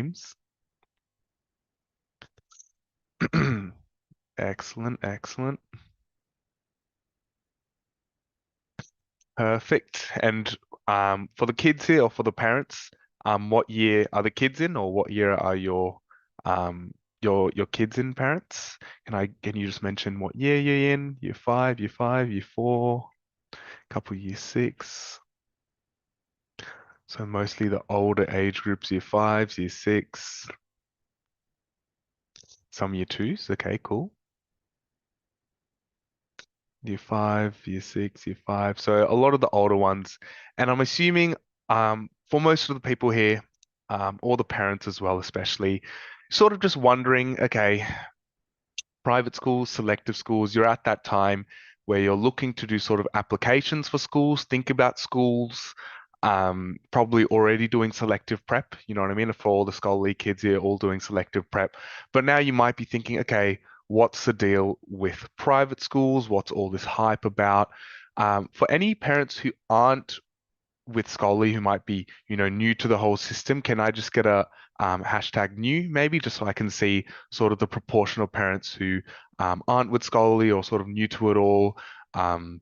James. Excellent, excellent. Perfect. And for the kids here or for the parents, what year are the kids in, or what year are um your kids in, parents? Can you just mention what year you're in? Year five, year four, couple year six. So mostly the older age groups, year fives, year six, some year twos. Okay, cool. Year five, year six, year five. So a lot of the older ones. And I'm assuming for most of the people here, or the parents as well, especially, sort of just wondering, okay, private schools, selective schools, you're at that time where you're looking to do sort of applications for schools, think about schools, probably already doing selective prep, you know what I mean? For all the scholarly kids here, all doing selective prep. But now you might be thinking, okay, what's the deal with private schools? What's all this hype about? For any parents who aren't with Scholarly, who might be, new to the whole system, can I just get a hashtag new, maybe, just so I can see sort of the proportion of parents who aren't with Scholarly or sort of new to it all. Um,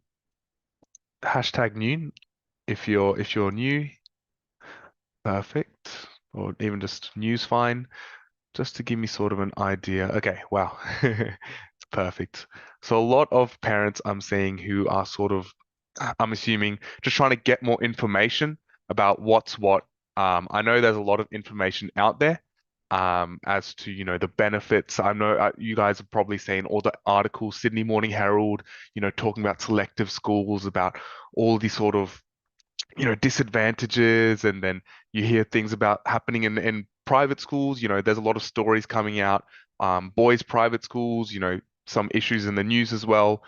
hashtag new if you're new, perfect, or even just new's fine, just to give me sort of an idea. Okay, wow, it's perfect. So a lot of parents I'm seeing who are sort of, I'm assuming, just trying to get more information about what's what. I know there's a lot of information out there as to, the benefits. I know you guys have probably seen all the articles, Sydney Morning Herald, talking about selective schools, about all the sort of disadvantages, and then you hear things about happening in private schools. There's a lot of stories coming out, boys private schools, some issues in the news as well.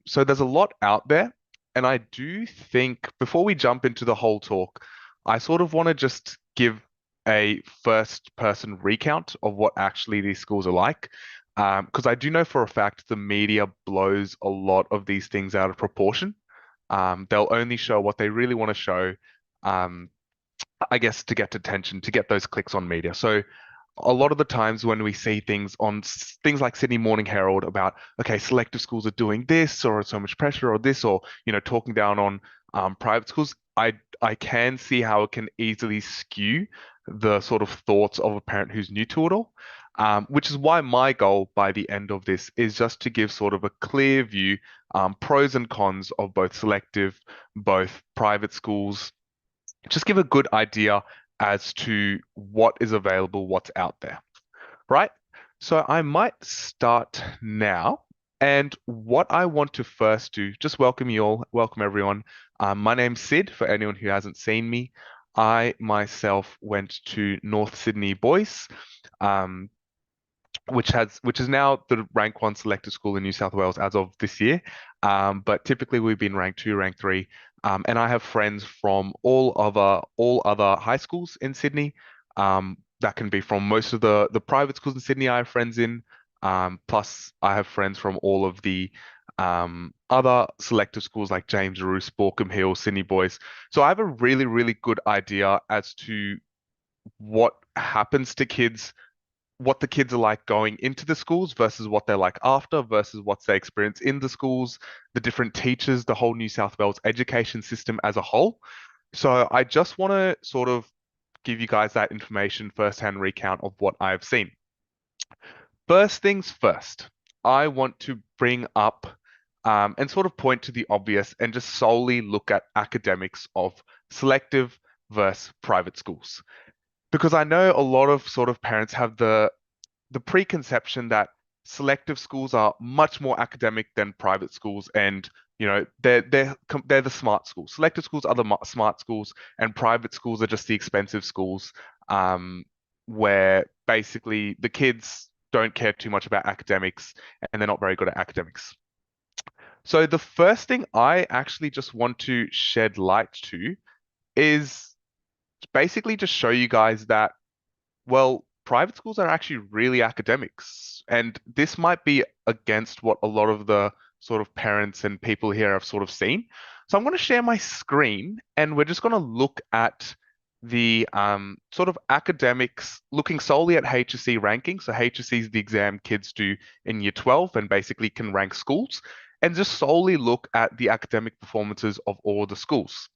So there's a lot out there, and I do think before we jump into the whole talk, I sort of want to just give a first person recount of what actually these schools are like. Because I do know for a fact the media blows a lot of these things out of proportion. They'll only show what they really want to show, um, I guess, to get attention, to get those clicks on media. So a lot of the times when we see things on things like Sydney Morning Herald about, okay, selective schools are doing this, or so much pressure, or this, or talking down on private schools, I can see how it can easily skew the sort of thoughts of a parent who's new to it all. Which is why my goal by the end of this is just to give sort of a clear view, pros and cons of both selective, both private schools, just give a good idea as to what is available, what's out there, right? So I might start now. And what I want to first do, just welcome you all, welcome everyone. My name's Sid, for anyone who hasn't seen me. I myself went to North Sydney Boys, um, which is now the rank one selective school in New South Wales as of this year. But typically we've been rank two, rank three. And I have friends from all other high schools in Sydney. That can be from most of the private schools in Sydney I have friends in. Plus I have friends from all of the other selective schools like James Roos, Borkham Hill, Sydney Boys. So I have a really, really good idea as to what happens to kids, what the kids are like going into the schools versus what they're like after, versus what they experience in the schools, the different teachers, the whole New South Wales education system as a whole. So I just want to sort of give you guys that information, first-hand recount of what I've seen. First things first, I want to bring up and sort of point to the obvious and just solely look at academics of selective versus private schools. Because I know a lot of sort of parents have the preconception that selective schools are much more academic than private schools, and they're the smart schools. Selective schools are the smart schools, and private schools are just the expensive schools, where basically the kids don't care too much about academics and they're not very good at academics. So the first thing I actually just want to shed light to is basically just show you guys that, well, private schools are actually really academics. And this might be against what a lot of the sort of parents and people here have sort of seen. So I'm going to share my screen and we're just going to look at the sort of academics, looking solely at HSC ranking. So HSC is the exam kids do in year 12 and basically can rank schools, and just solely look at the academic performances of all the schools.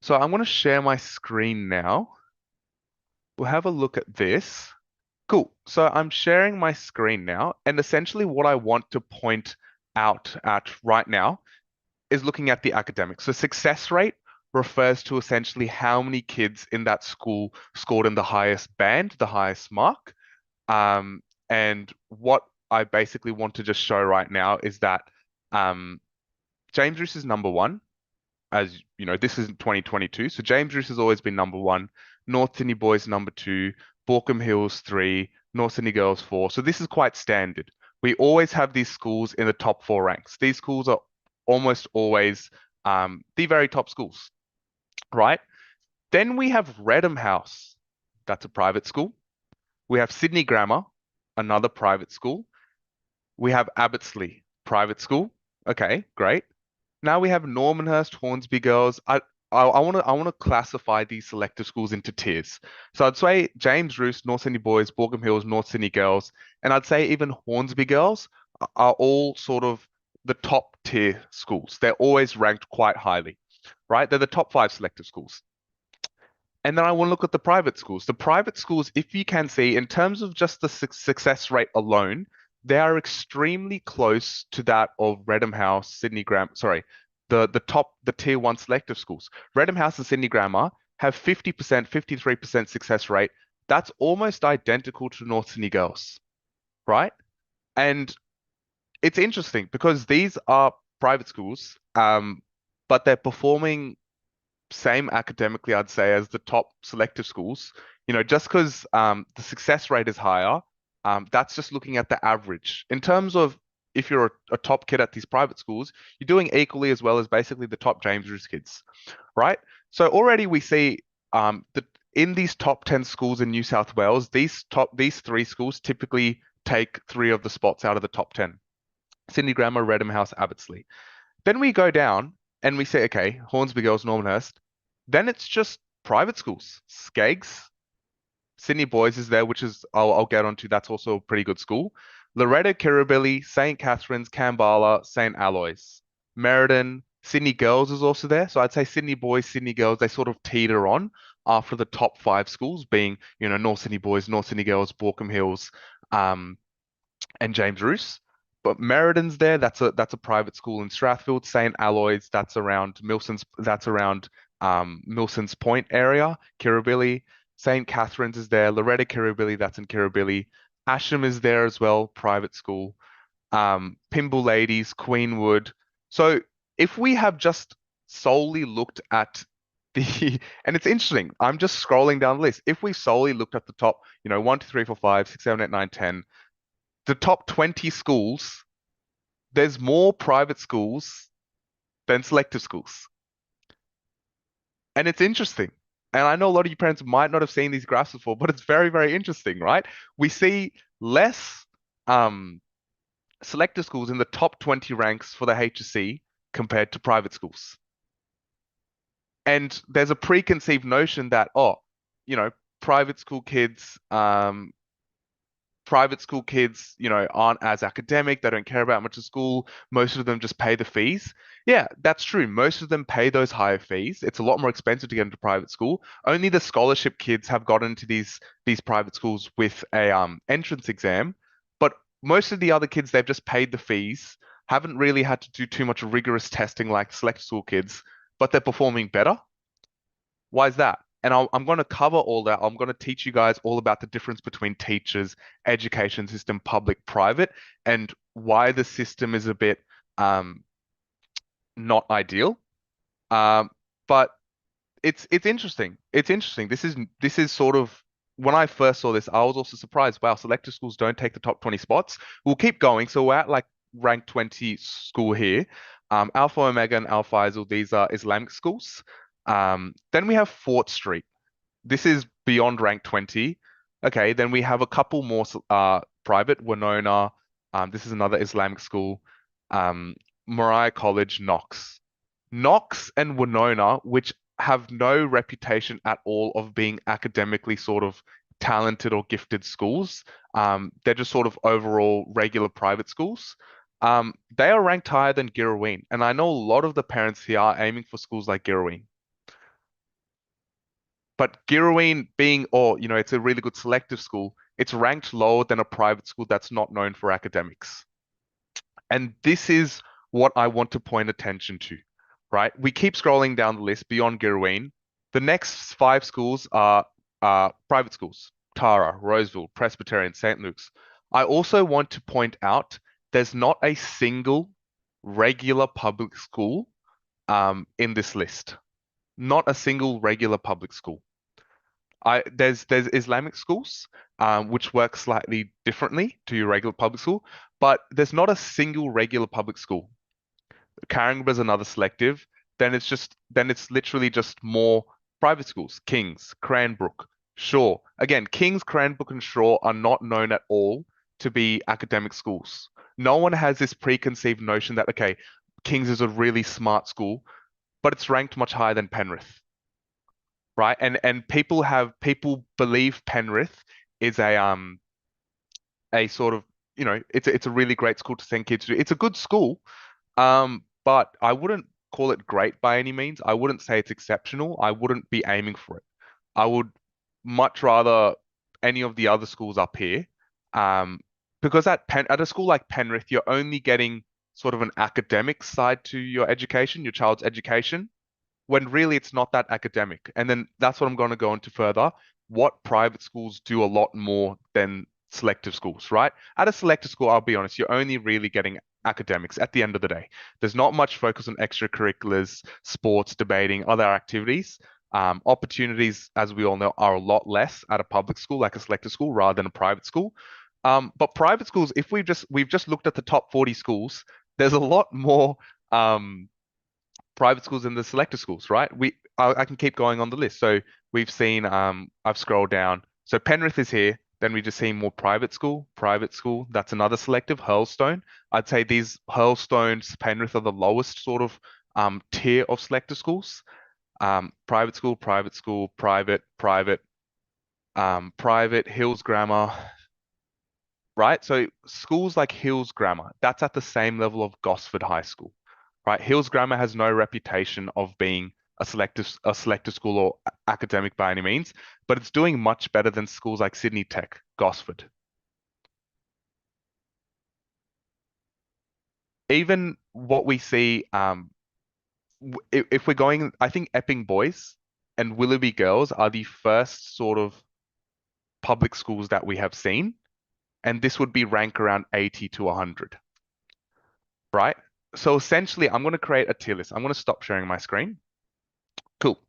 So I'm going to share my screen now. We'll have a look at this. Cool. So I'm sharing my screen now, and essentially what I want to point out at right now is looking at the academics. So success rate refers to essentially how many kids in that school scored in the highest band, the highest mark. Um, and what I basically want to just show right now is that um, James Roos is number one. As you know, this is 2022. So James Roos has always been number one. North Sydney Boys number two. Baulkham Hills three. North Sydney Girls four. So this is quite standard. We always have these schools in the top four ranks. These schools are almost always the very top schools, right? Then we have Redham House. That's a private school. We have Sydney Grammar, another private school. We have Abbotsleigh, private school. Okay, great. Now we have Normanhurst, Hornsby Girls. I want to classify these selective schools into tiers. So I'd say James Roos, North Sydney Boys, Baulkham Hills, North Sydney Girls, and I'd say even Hornsby Girls are all sort of the top tier schools. They're always ranked quite highly, right? They're the top five selective schools. And then I want to look at the private schools. The private schools, if you can see, in terms of just the success rate alone, they are extremely close to that of Redham House, Sydney Grammar, sorry, the tier one selective schools. Redham House and Sydney Grammar have 50%, 53% success rate. That's almost identical to North Sydney Girls, right? And it's interesting because these are private schools, but they're performing same academically, I'd say, as the top selective schools. You know, just because the success rate is higher, that's just looking at the average. In terms of if you're a top kid at these private schools, you're doing equally as well as basically the top James Roos kids, right? So already we see that in these top 10 schools in New South Wales, these three schools typically take three of the spots out of the top 10. Sydney Grammar, Redham House, Abbotsleigh. Then we go down and we say, okay, Hornsby Girls, Normanhurst. Then it's just private schools. Skeggs, Sydney Boys is there, which is I'll get onto. That's also a pretty good school. Loreto, Kirribilli, St. Catherine's, Kambala, St. Aloys. Merredin, Sydney Girls is also there. So I'd say Sydney Boys, Sydney Girls, they sort of teeter on after the top five schools being, you know, North Sydney Boys, North Sydney Girls, Baulkham Hills, um, and James Roos. But Merredin's there. That's a private school in Strathfield. St. Aloys, that's around Milson's Point area. Kirribilli. St. Catherine's is there. Loreto Kirribilli, that's in Kirribilli. Asham is there as well, private school. Pymble Ladies, Queenwood. So if we have just solely looked at the, and it's interesting, I'm just scrolling down the list. If we solely looked at the top, you know, 1, 2, 3, 4, 5, 6, 7, 8, 9, 10, the top 20 schools, there's more private schools than selective schools. And it's interesting. And I know a lot of you parents might not have seen these graphs before, but it's very, very interesting, right? We see less um, selective schools in the top 20 ranks for the HSC compared to private schools. And there's a preconceived notion that, oh, you know, private school kids, you know, aren't as academic. They don't care about much of school. Most of them just pay the fees. Yeah, that's true. Most of them pay those higher fees. It's a lot more expensive to get into private school. Only the scholarship kids have gotten into these private schools with a entrance exam. But most of the other kids, they've just paid the fees, haven't really had to do too much rigorous testing like select school kids, but they're performing better. Why is that? And I'm going to cover all that. I'm going to teach you guys all about the difference between teachers, education system, public, private, and why the system is a bit um, not ideal. Um, but it's interesting. It's interesting. This is sort of when I first saw this, I was also surprised. Wow, selective schools don't take the top 20 spots. We'll keep going. So we're at like rank 20 school here. Alpha Omega and Al Faisal, these are Islamic schools. Then we have Fort Street. This is beyond rank 20. Okay, then we have a couple more private. Winona. This is another Islamic school. Um, Moriah College, Knox. Knox and Winona, which have no reputation at all of being academically sort of talented or gifted schools. They're just sort of overall regular private schools. They are ranked higher than Girraween, and I know a lot of the parents here are aiming for schools like Girraween. But Girraween being, or it's a really good selective school, it's ranked lower than a private school that's not known for academics. And this is what I want to point attention to, right? We keep scrolling down the list beyond Girraween. The next five schools are private schools: Tara, Roseville, Presbyterian, St. Luke's. I also want to point out there's not a single regular public school in this list. Not a single regular public school. There's Islamic schools, which work slightly differently to your regular public school, but there's not a single regular public school. Caringbah's another selective. Then it's literally just more private schools. King's, Cranbrook, Shaw. Again, King's, Cranbrook, and Shaw are not known at all to be academic schools. No one has this preconceived notion that, okay, King's is a really smart school, but it's ranked much higher than Penrith, right? And people believe Penrith is a sort of, it's a really great school to send kids to. It's a good school, but I wouldn't call it great by any means. I wouldn't say it's exceptional. I wouldn't be aiming for it. I would much rather any of the other schools up here, um, because at a school like Penrith, you're only getting sort of an academic side to your education, your child's education, when really it's not that academic. And then that's what I'm going to go into further. What private schools do a lot more than selective schools, right? At a selective school, I'll be honest, you're only really getting academics at the end of the day. There's not much focus on extracurriculars, sports, debating, other activities. Opportunities, as we all know, are a lot less at a public school, like a selective school, rather than a private school. But private schools, if we've just looked at the top 40 schools, there's a lot more private schools and the selector schools, right? I can keep going on the list. So we've seen I've scrolled down. So Penrith is here. Then we just see more private school. That's another selective, Hurlstone. I'd say these Hurlstones, Penrith are the lowest sort of tier of selector schools. Private school, private, Hills Grammar, right? So schools like Hills Grammar, that's at the same level of Gosford High School, right? Hills Grammar has no reputation of being a selective school or academic by any means, but it's doing much better than schools like Sydney Tech, Gosford. Even what we see, if we're going, I think Epping Boys and Willoughby Girls are the first sort of public schools that we have seen, and this would be rank around 80 to 100, right? So essentially, I'm going to create a tier list. I'm going to stop sharing my screen. Cool.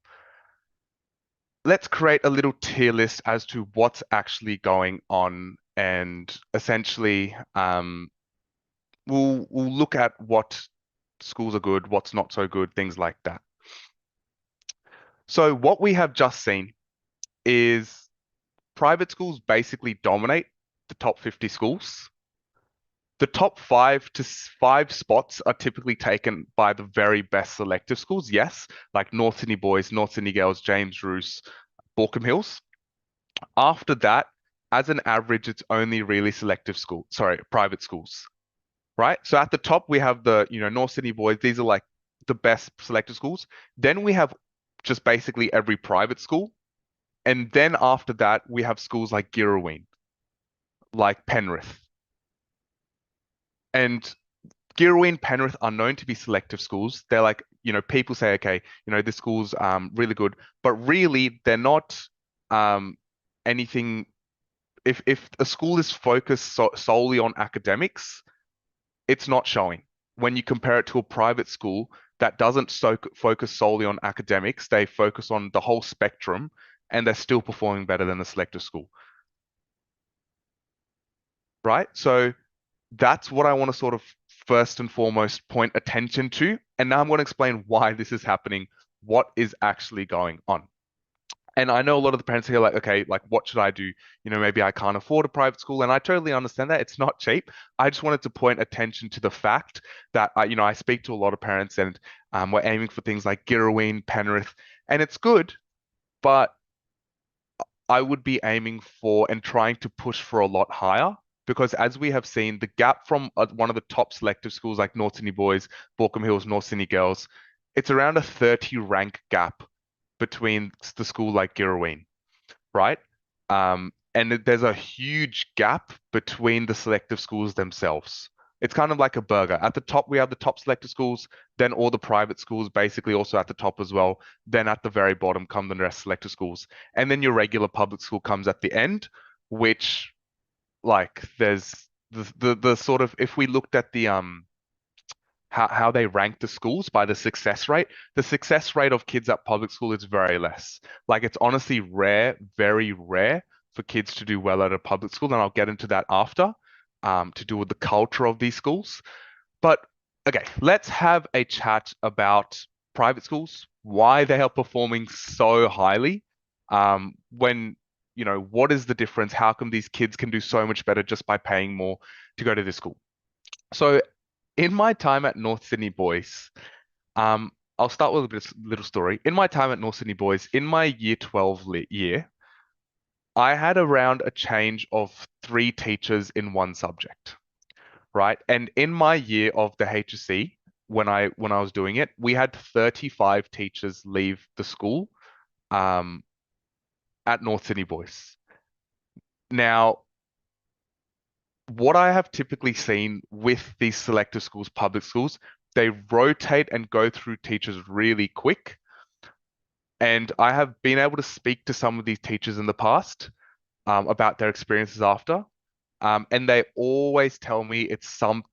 Let's create a little tier list as to what's actually going on, and essentially, we'll look at what schools are good, what's not so good, things like that. So what we have just seen is private schools basically dominate the top 50 schools. The top five spots are typically taken by the very best selective schools. Yes, like North Sydney Boys, North Sydney Girls, James Roos, Baulkham Hills. After that, as an average, it's only really private schools, right? So at the top, we have the, North Sydney Boys. These are like the best selective schools. Then we have just basically every private school. And then after that, we have schools like Girraween, like Penrith. And Girraween, Penrith are known to be selective schools. They're like, people say, okay, this school's really good, but really they're not anything. If a school is focused solely on academics, it's not showing. When you compare it to a private school that doesn't focus solely on academics, they focus on the whole spectrum, and they're still performing better than the selective school, right? So that's what I want to sort of first and foremost point attention to. And now I'm going to explain why this is happening, what is actually going on. And I know a lot of the parents here are like, okay, like what should I do? Maybe I can't afford a private school, and I totally understand that. It's not cheap. I just wanted to point attention to the fact that I speak to a lot of parents, and we're aiming for things like Girraween, Penrith, And it's good, but I would be aiming for and trying to push for a lot higher because as we have seen, the gap from one of the top selective schools like North Sydney Boys, Baulkham Hills, North Sydney Girls, it's around a 30 rank gap between the school like Girraween, right? And there's a huge gap between the selective schools themselves. It's kind of like a burger. At the top, we have the top selective schools, then all the private schools basically also at the top as well. Then at the very bottom come the rest selective schools. And then your regular public school comes at the end, which like there's the sort of if we looked at the how they rank the schools by the success rate of kids at public school is very less. Like it's honestly rare, very rare for kids to do well at a public school, and I'll get into that after, to do with the culture of these schools. But okay, let's have a chat about private schools, why they are performing so highly. When, what is the difference? How come these kids can do so much better just by paying more to go to this school? So in my time at North Sydney Boys, um, I'll start with a little story. In my time at North Sydney Boys, in my year 12 year, I had around a change of three teachers in one subject, right? And in my year of the HSC, when I was doing it, we had 35 teachers leave the school um, at North Sydney Boys. Now, what I have typically seen with these selective schools, public schools, they rotate and go through teachers really quick. And I have been able to speak to some of these teachers in the past about their experiences after. And they always tell me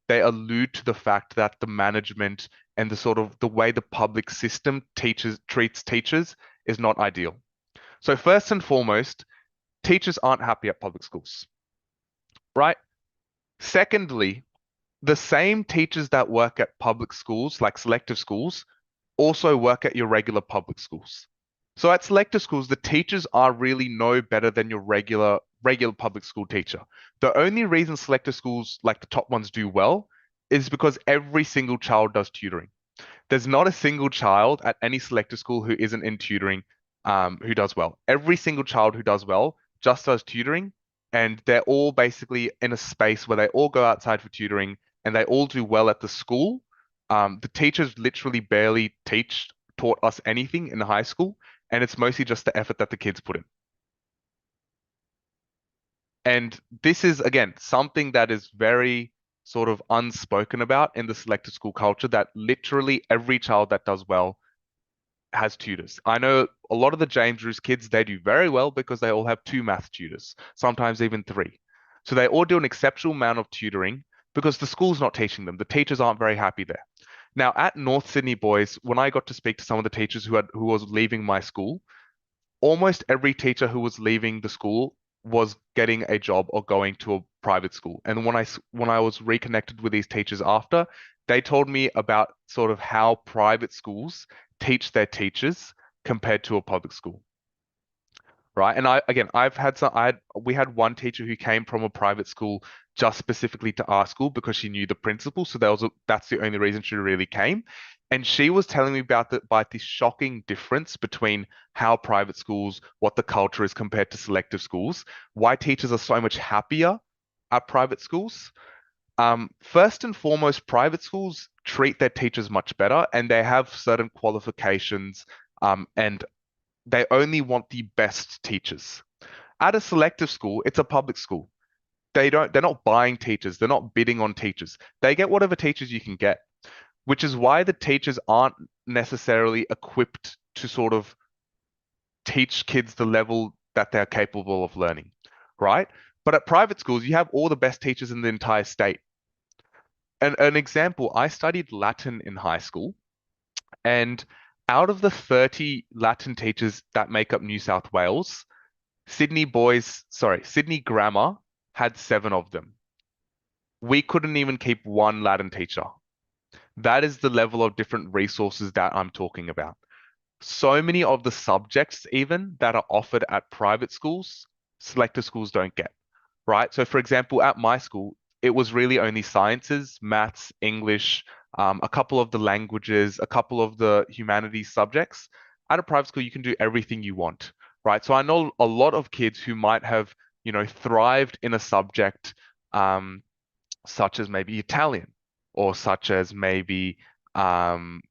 they allude to the fact that the management and the sort of the way the public system treats teachers is not ideal. So first and foremost, teachers aren't happy at public schools, right? Secondly, the same teachers that work at public schools, like selective schools, also work at your regular public schools. So at selective schools, the teachers are really no better than your regular public school teacher. The only reason selective schools, like the top ones, do well is because every single child does tutoring. There's not a single child at any selective school who isn't in tutoring, who does well. Every single child who does well just does tutoring, and they're all basically in a space where they all go outside for tutoring and they all do well at the school. The teachers literally barely taught us anything in high school, and it's mostly just the effort that the kids put in. And this is, again, something that is very sort of unspoken about in the selective school culture that literally every child that does well has tutors. I know a lot of the James Roos kids, they do very well because they all have two math tutors, sometimes even three. So they all do an exceptional amount of tutoring because the school's not teaching them. The teachers aren't very happy there. Now, at North Sydney Boys, when I got to speak to some of the teachers who was leaving my school, almost every teacher who was leaving the school was getting a job or going to a private school. And when I was reconnected with these teachers after, they told me about sort of how private schools teach their teachers compared to a public school. Right. And I've had we had one teacher who came from a private school just specifically to our school because she knew the principal. So that's the only reason she really came. And she was telling me about this shocking difference between how private schools, what the culture is compared to selective schools, why teachers are so much happier at private schools. First and foremost, private schools treat their teachers much better and they have certain qualifications, and they only want the best teachers. At a selective school, it's a public school. They're not buying teachers. They're not bidding on teachers. They get whatever teachers you can get, which is why the teachers aren't necessarily equipped to sort of teach kids the level that they're capable of learning, right? But at private schools, you have all the best teachers in the entire state. And an example, I studied Latin in high school, and out of the 30 Latin teachers that make up New South Wales, Sydney Grammar had seven of them. We couldn't even keep one Latin teacher. That is the level of different resources that I'm talking about. So many of the subjects, even that are offered at private schools, selective schools don't get, right? So, for example, at my school, it was really only sciences, maths, English, a couple of the languages, a couple of the humanities subjects. At a private school, you can do everything you want, right? So I know a lot of kids who might have, thrived in a subject, um, such as maybe Italian, or such as maybe um,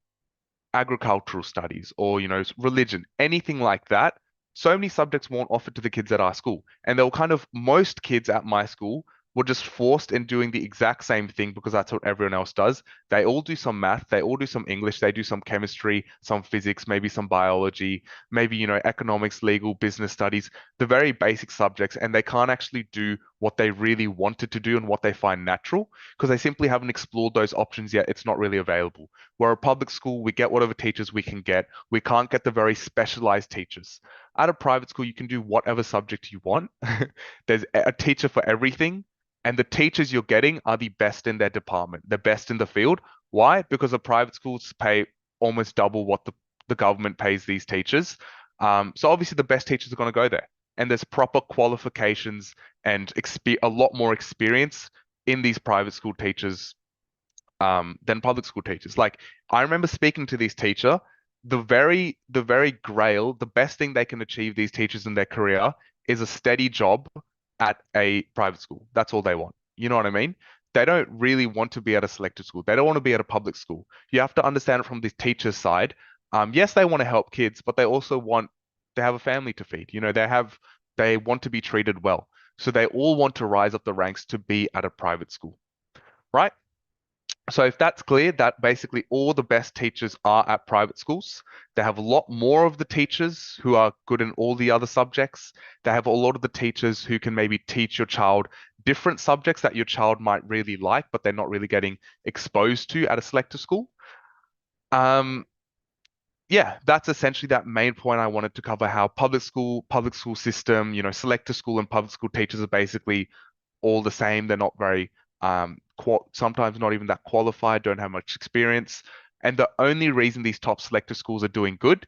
agricultural studies, or religion, anything like that. So many subjects weren't offered to the kids at our school, and they were kind of, most kids at my school were just forced in doing the exact same thing because that's what everyone else does. They all do some math, they all do some English, they do some chemistry, some physics, maybe some biology, maybe economics, legal, business studies, the very basic subjects, and they can't actually do what they really wanted to do and what they find natural because they simply haven't explored those options yet. It's not really available. We're a public school, we get whatever teachers we can get. We can't get the very specialized teachers. At a private school, you can do whatever subject you want. There's a teacher for everything, and the teachers you're getting are the best in their department, the best in the field. Why? Because the private schools pay almost double what the government pays these teachers. So obviously the best teachers are going to go there. And there's proper qualifications and a lot more experience in these private school teachers than public school teachers. Like I remember speaking to this teacher, the very grail, the best thing they can achieve, these teachers in their career, is a steady job at a private school. That's all they want. You know what I mean? They don't really want to be at a selective school. They don't want to be at a public school. You have to understand it from the teacher's side. Yes, they want to help kids, but they have a family to feed. They want to be treated well. So they all want to rise up the ranks to be at a private school, right? So if that's clear, that basically all the best teachers are at private schools. They have a lot more of the teachers who are good in all the other subjects. They have a lot of the teachers who can maybe teach your child different subjects that your child might really like, but they're not really getting exposed to at a selective school. Um, yeah, that's essentially that main point I wanted to cover, how public school system, selective school and public school teachers are basically all the same. They're not very sometimes not even that qualified, don't have much experience. And the only reason these top selective schools are doing good,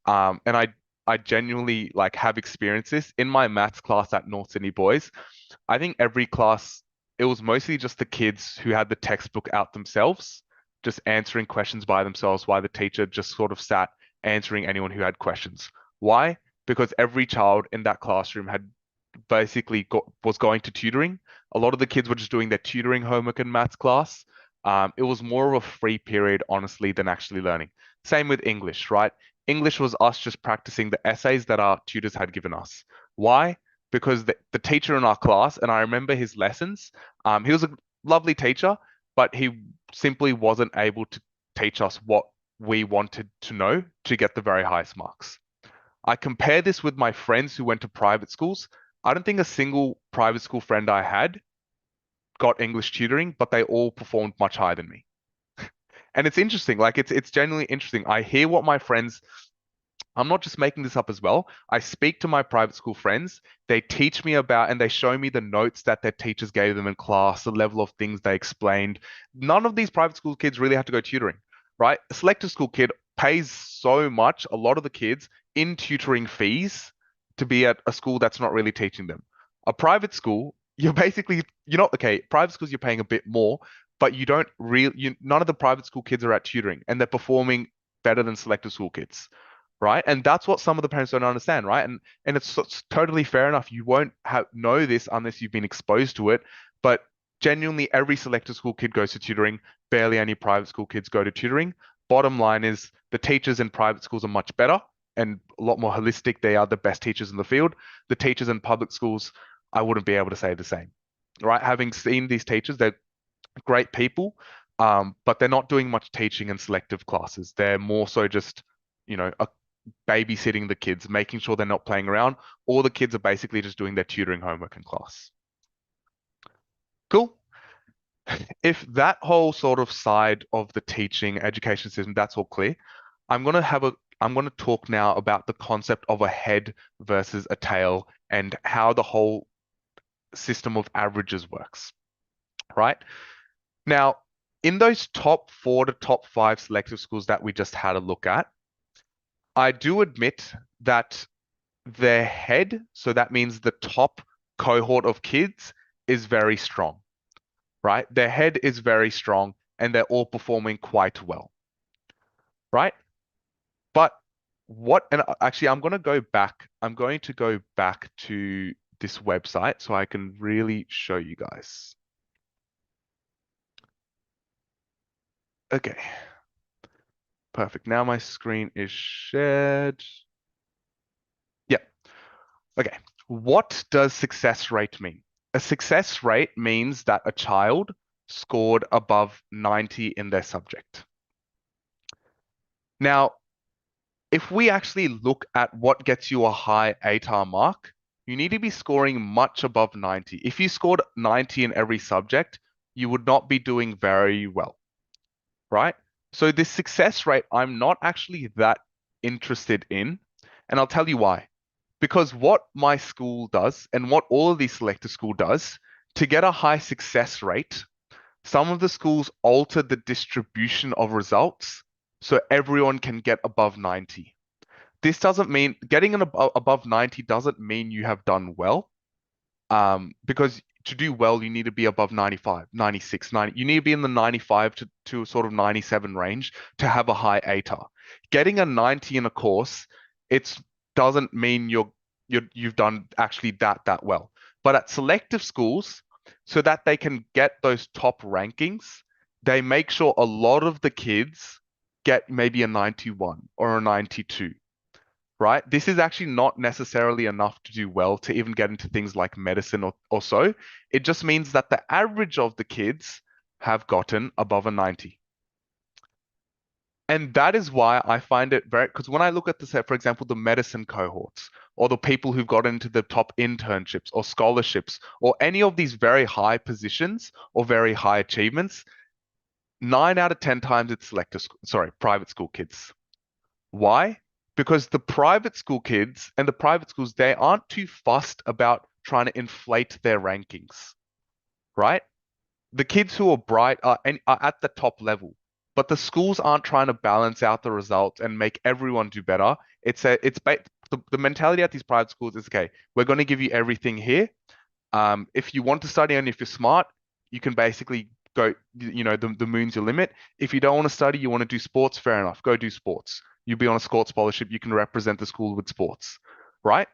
and I genuinely like have experienced this in my maths class at North Sydney Boys. I think every class, it was mostly just the kids who had the textbook out themselves, just answering questions by themselves, while the teacher just sort of sat answering anyone who had questions. Why? Because every child in that classroom had basically was going to tutoring. A lot of the kids were just doing their tutoring homework in maths class. It was more of a free period, honestly, than actually learning. Same with English, right? English was us just practicing the essays that our tutors had given us. Why? Because the teacher in our class, and I remember his lessons, he was a lovely teacher, but he simply wasn't able to teach us what we wanted to know to get the very highest marks. I compare this with my friends who went to private schools. I don't think a single private school friend I had got English tutoring, but they all performed much higher than me. And it's interesting, like it's genuinely interesting. I hear what my friends, I'm not just making this up as well. I speak to my private school friends. They teach me about and they show me the notes that their teachers gave them in class, the level of things they explained. None of these private school kids really had to go tutoring, right? A selective school kid pays so much, a lot of the kids, in tutoring fees to be at a school that's not really teaching them. A private school, you're not, okay, private schools, you're paying a bit more, but you don't really, none of the private school kids are at tutoring and they're performing better than selective school kids, right? And that's what some of the parents don't understand, right? And it's totally fair enough. You won't know this unless you've been exposed to it. But genuinely, every selective school kid goes to tutoring. Barely any private school kids go to tutoring. Bottom line is the teachers in private schools are much better and a lot more holistic. They are the best teachers in the field. The teachers in public schools, I wouldn't be able to say the same, right? Having seen these teachers, they're great people, but they're not doing much teaching in selective classes. They're more so just, babysitting the kids, making sure they're not playing around. All the kids are basically just doing their tutoring homework in class. Cool. If that whole sort of side of the teaching education system, that's all clear, I'm going to talk now about the concept of a head versus a tail and how the whole system of averages works, right? Now, in those top 4 to top 5 selective schools that we just had a look at, I do admit that their head, so that means the top cohort of kids, is very strong, right? Their head is very strong and they're all performing quite well, right? But and actually I'm going to go back. I'm going to go back to this website so I can really show you guys. Okay, perfect. Now my screen is shared. Yeah. Okay. What does success rate mean? A success rate means that a child scored above 90 in their subject. Now, if we actually look at what gets you a high ATAR mark, you need to be scoring much above 90. If you scored 90 in every subject, you would not be doing very well, right? So this success rate, I'm not actually that interested in, and I'll tell you why. Because what my school does and what all of these selective school does to get a high success rate, some of the schools alter the distribution of results so everyone can get above 90. This doesn't mean getting above 90 doesn't mean you have done well. Because to do well, you need to be above 95, 96, 90. You need to be in the 95 to sort of 97 range to have a high ATAR. Getting a 90 in a course, it doesn't mean you've done actually that well. But at selective schools, so that they can get those top rankings, they make sure a lot of the kids get maybe a 91 or a 92, right? This is actually not necessarily enough to do well to even get into things like medicine or so. It just means that the average of the kids have gotten above a 90. And that is why I find it very, because when I look at the, say, for example, the medicine cohorts or the people who've got into the top internships or scholarships or any of these very high positions or very high achievements, 9 out of 10 times it's private school kids. Why? Because the private school kids and the private schools, they aren't too fussed about trying to inflate their rankings, right? The kids who are bright are at the top level, but the schools aren't trying to balance out the results and make everyone do better. The mentality at these private schools is okay, we're going to give you everything here. If you want to study and if you're smart, you can basically go, the moon's your limit. If you don't want to study, you want to do sports, fair enough, go do sports. You'll be on a sports scholarship, you can represent the school with sports, right?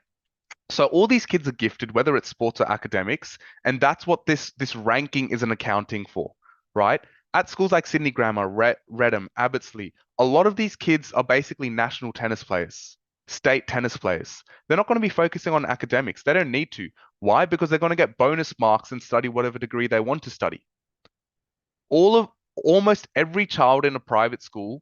So all these kids are gifted, whether it's sports or academics, and that's what this ranking is an accounting for, right? At schools like Sydney Grammar, Redham, Abbotsleigh, a lot of these kids are basically national tennis players, state tennis players. They're not going to be focusing on academics. They don't need to. Why? Because they're going to get bonus marks and study whatever degree they want to study. Almost every child in a private school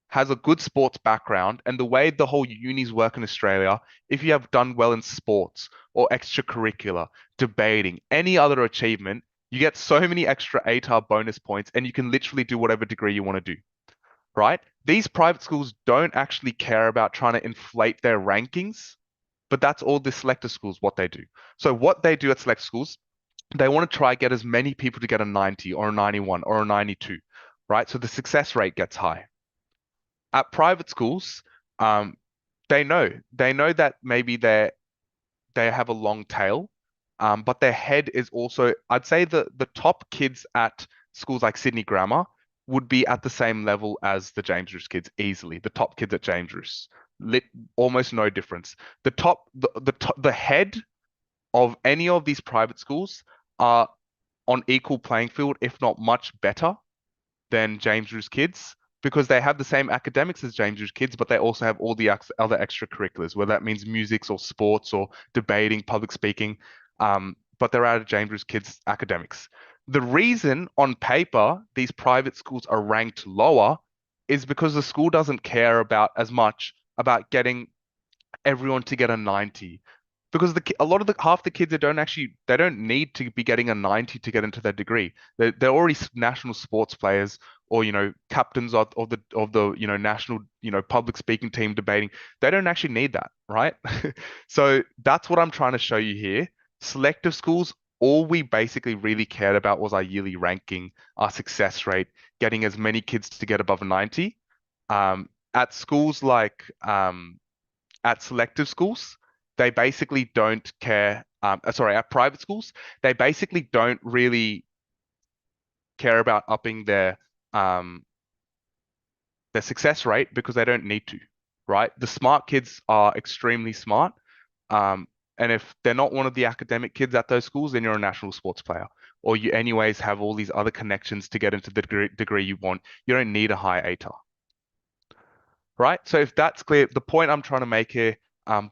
has a good sports background, and the way the whole unis work in Australia, if you have done well in sports or extracurricular, debating, any other achievement, you get so many extra ATAR bonus points, and you can literally do whatever degree you want to do, right? These private schools don't actually care about trying to inflate their rankings, but that's all the selector schools what they do. So what they do at select schools, they want to try get as many people to get a 90 or a 91 or a 92, right? So the success rate gets high. At private schools, um, they know that maybe they have a long tail, but their head is also, I'd say the top kids at schools like Sydney Grammar would be at the same level as the James Roos kids easily. The top kids at James Roos, lit almost no difference. The head of any of these private schools are on equal playing field, if not much better than James Roos kids because they have the same academics as James Roos kids, but they also have all the other extracurriculars, whether that means musics or sports or debating, public speaking. But they're out of James Roos kids' academics. The reason on paper these private schools are ranked lower is because the school doesn't care about as much about getting everyone to get a 90 because a lot of the half the kids they don't need to be getting a 90 to get into their degree. They're already national sports players or captains of the national public speaking team debating. They don't actually need that, right? So that's what I'm trying to show you here. Selective schools, all we basically really cared about was our yearly ranking, our success rate, getting as many kids to get above a 90. At schools like at selective schools, they basically don't care. Sorry, at private schools, they basically don't really care about upping um, their success rate because they don't need to. right? The smart kids are extremely smart. Um, and if they're not one of the academic kids at those schools, then you're a national sports player. Or you anyways have all these other connections to get into the degree you want. You don't need a high ATAR, right? So if that's clear, the point I'm trying to make here,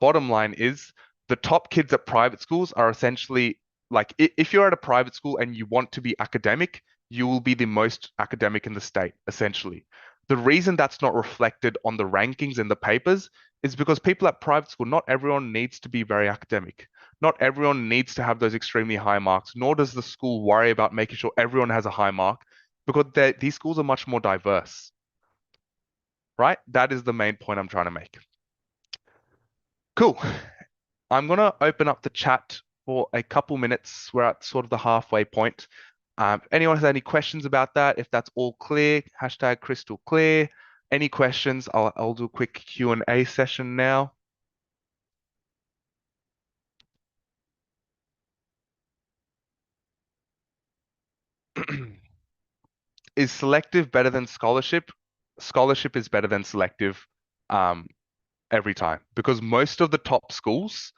bottom line is the top kids at private schools are essentially like if you're at a private school and you want to be academic, you will be the most academic in the state, essentially. The reason that's not reflected on the rankings in the papers is because people at private school, not everyone needs to be very academic. Not everyone needs to have those extremely high marks, nor does the school worry about making sure everyone has a high mark because these schools are much more diverse, right? That is the main point I'm trying to make. Cool. I'm gonna open up the chat for a couple minutes. We're at sort of the halfway point. Anyone has any questions about that? If that's all clear, hashtag crystal clear. Any questions? I'll do a quick Q&A session now. Is selective better than scholarship? Scholarship is better than selective um, every time because most of the top schools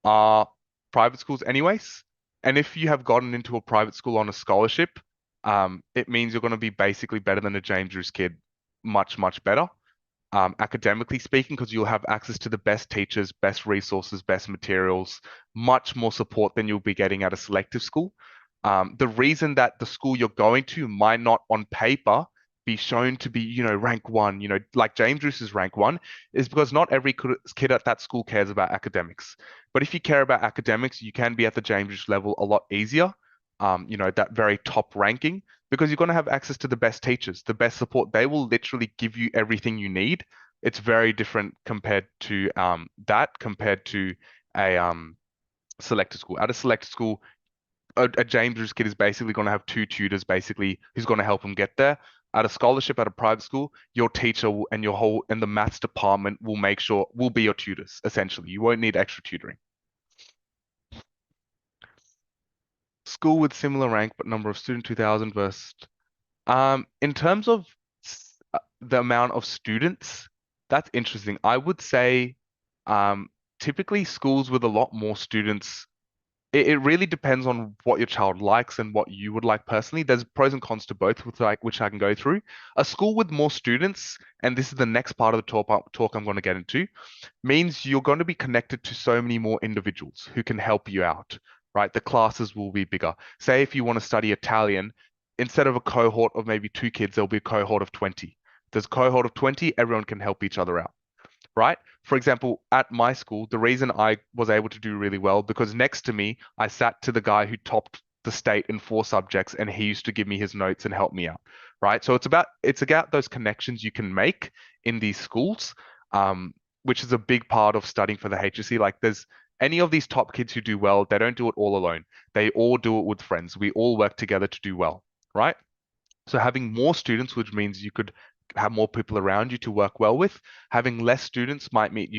are private schools anyways. And if you have gotten into a private school on a scholarship, it means you're going to be basically better than a James Roos kid, much, much better academically speaking, because you'll have access to the best teachers, best resources, best materials, much more support than you'll be getting at a selective school. The reason that the school you're going to might not on paper be shown to be, rank one, like James Roos is rank one, is because not every kid at that school cares about academics. But if you care about academics, you can be at the James Roos level a lot easier, that very top ranking because you're going to have access to the best teachers, the best support. They will literally give you everything you need. It's very different compared to a selector school. At a selector school, a James Roos kid is basically going to have two tutors basically who's going to help him get there. At a scholarship at a private school, your teacher and your whole and the maths department will be your tutors essentially. You won't need extra tutoring. School with similar rank but number of student 2000 versus in terms of the amount of students, that's interesting. I would say um, typically schools with a lot more students, it really depends on what your child likes and what you would like personally. There's pros and cons to both, which I can go through. A school with more students, and this is the next part of the talk I'm going to get into, means you're going to be connected to so many more individuals who can help you out, right? The classes will be bigger. Say if you want to study Italian, instead of a cohort of maybe two kids, there'll be a cohort of 20. There's a cohort of 20, everyone can help each other out, right? For example, at my school, the reason I was able to do really well because next to me, I sat to the guy who topped the state in four subjects and he used to give me his notes and help me out, right? So it's about those connections you can make in these schools, um, which is a big part of studying for the HSC. Like there's any of these top kids who do well, they don't do it all alone. They all do it with friends. We all work together to do well, right? So having more students, which means you could have more people around you to work well with. Having less students might mean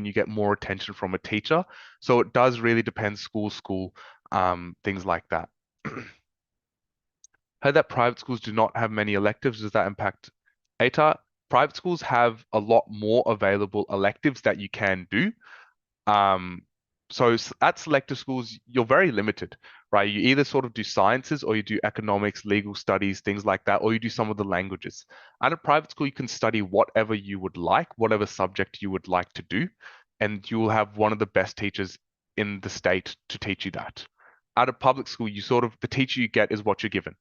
you get more attention from a teacher. So it does really depend school, things like that. Heard that private schools do not have many electives. Does that impact ATAR? Private schools have a lot more available electives that you can do. Um, at selective schools, you're very limited, right? You either sort of do sciences or you do economics, legal studies, things like that, or you do some of the languages. At a private school, you can study whatever you would like, whatever subject you would like to do, and you will have one of the best teachers in the state to teach you that. At a public school, the teacher you get is what you're given,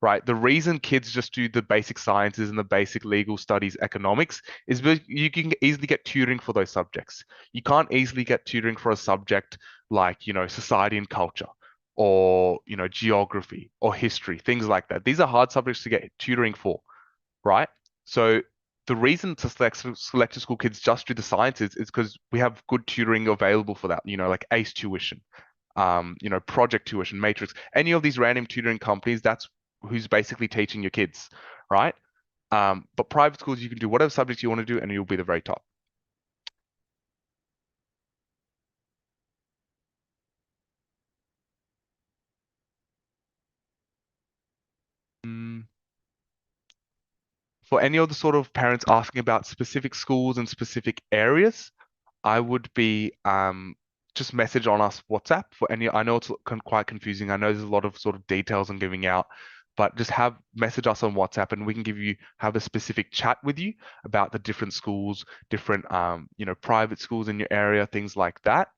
right? The reason kids just do the basic sciences and the basic legal studies, economics, is because you can easily get tutoring for those subjects. You can't easily get tutoring for a subject like, society and culture or, geography or history, things like that. These are hard subjects to get tutoring for, right? So the reason to selective school kids just do the sciences is because we have good tutoring available for that, like ACE tuition, project tuition, matrix, any of these random tutoring companies, that's who's basically teaching your kids, right? But private schools, you can do whatever subjects you want to do and you'll be the very top. Mm, For any of the sort of parents asking about specific schools and specific areas, I would be just message on us WhatsApp for any. I know it's quite confusing. I know there's a lot of sort of details I'm giving out, but just have message us on WhatsApp and we can have a specific chat with you about the different schools, different private schools in your area, things like that.